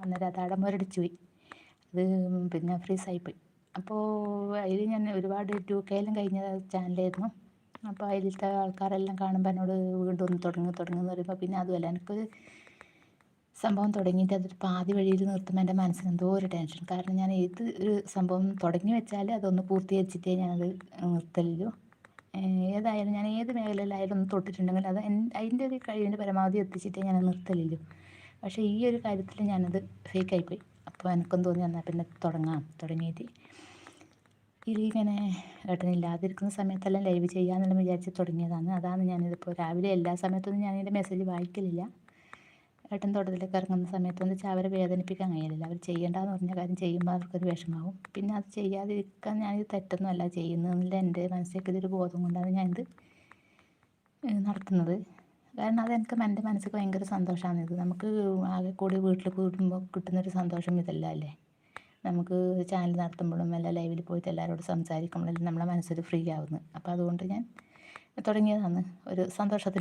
അന്നേരം അത് അവിടെ മുരടിച്ച് പോയി. അത് പിന്നെ ഫ്രീസായിപ്പോയി. അപ്പോൾ അതിൽ ഞാൻ ഒരുപാട് 2K കഴിഞ്ഞ ചാനലായിരുന്നു. അപ്പോൾ അതിലത്തെ ആൾക്കാരെല്ലാം കാണുമ്പോൾ എന്നോട് വീണ്ടും ഒന്ന് തുടങ്ങുമെന്ന് പറയുമ്പോൾ പിന്നെ അതുമല്ല, എനിക്കൊരു സംഭവം തുടങ്ങിയിട്ട് അതൊരു പാതി വഴിയിൽ നിർത്തുമ്പോൾ എൻ്റെ മനസ്സിന് എന്തോ ഒരു ടെൻഷൻ. കാരണം ഞാൻ ഏത് ഒരു സംഭവം തുടങ്ങി വെച്ചാൽ അതൊന്ന് പൂർത്തീകരിച്ചിട്ടേ ഞാനത് നിർത്തലുള്ളൂ. ഏതായാലും ഞാൻ ഏത് മേഖലയിലായാലും ഒന്ന് തൊട്ടിട്ടുണ്ടെങ്കിൽ അത് അതിൻ്റെ ഒരു കഴിവിൻ്റെ പരമാവധി എത്തിച്ചിട്ടേ ഞാൻ നിർത്തലുള്ളൂ. പക്ഷേ ഈ ഒരു കാര്യത്തിൽ ഞാനത് ഫേക്കായിപ്പോയി. അപ്പോൾ എനിക്കും തോന്നി എന്നാൽ പിന്നെ തുടങ്ങിയിട്ട് ഇതിലിങ്ങനെ ഏട്ടനില്ലാതിരിക്കുന്ന സമയത്തെല്ലാം ലൈവ് ചെയ്യാമെന്നെല്ലാം വിചാരിച്ച് തുടങ്ങിയതാണ്. അതാണ് ഞാനിതിപ്പോൾ രാവിലെ എല്ലാ സമയത്തൊന്നും ഞാനിതിൻ്റെ മെസ്സേജ് വായിക്കലില്ല. ഏട്ടൻ തോട്ടത്തിലേക്ക് ഇറങ്ങുന്ന സമയത്തെന്ന് വെച്ചാൽ അവരെ വേദനിപ്പിക്കാൻ കഴിയില്ല. അവർ ചെയ്യേണ്ടെന്ന് പറഞ്ഞ കാര്യം ചെയ്യുമ്പോൾ അവർക്കൊരു വിഷമാവും. പിന്നെ അത് ചെയ്യാതിരിക്കാൻ ഞാനിത് തെറ്റൊന്നും അല്ല ചെയ്യുന്നതെന്നുള്ള എൻ്റെ മനസ്സിലേക്ക് ഇതൊരു ബോധം കൊണ്ടാണ് ഞാനിത് നടത്തുന്നത്. കാരണം അതെനിക്ക് എൻ്റെ മനസ്സിലേക്ക് ഭയങ്കര സന്തോഷമാണിത്. നമുക്ക് ആകെ കൂടി വീട്ടിൽ കൂടുമ്പോൾ കിട്ടുന്നൊരു സന്തോഷം ഇതെല്ലാം അല്ലേ. നമുക്ക് ചാനൽ നടത്തുമ്പോഴും എല്ലാം ലൈവിൽ പോയിട്ട് എല്ലാവരോടും സംസാരിക്കുമ്പോഴെല്ലാം നമ്മളെ മനസ്സൊരു ഫ്രീ ആവുന്നു. അപ്പോൾ അതുകൊണ്ട് ഞാൻ തുടങ്ങിയതാണ് ഒരു സന്തോഷത്തിന്.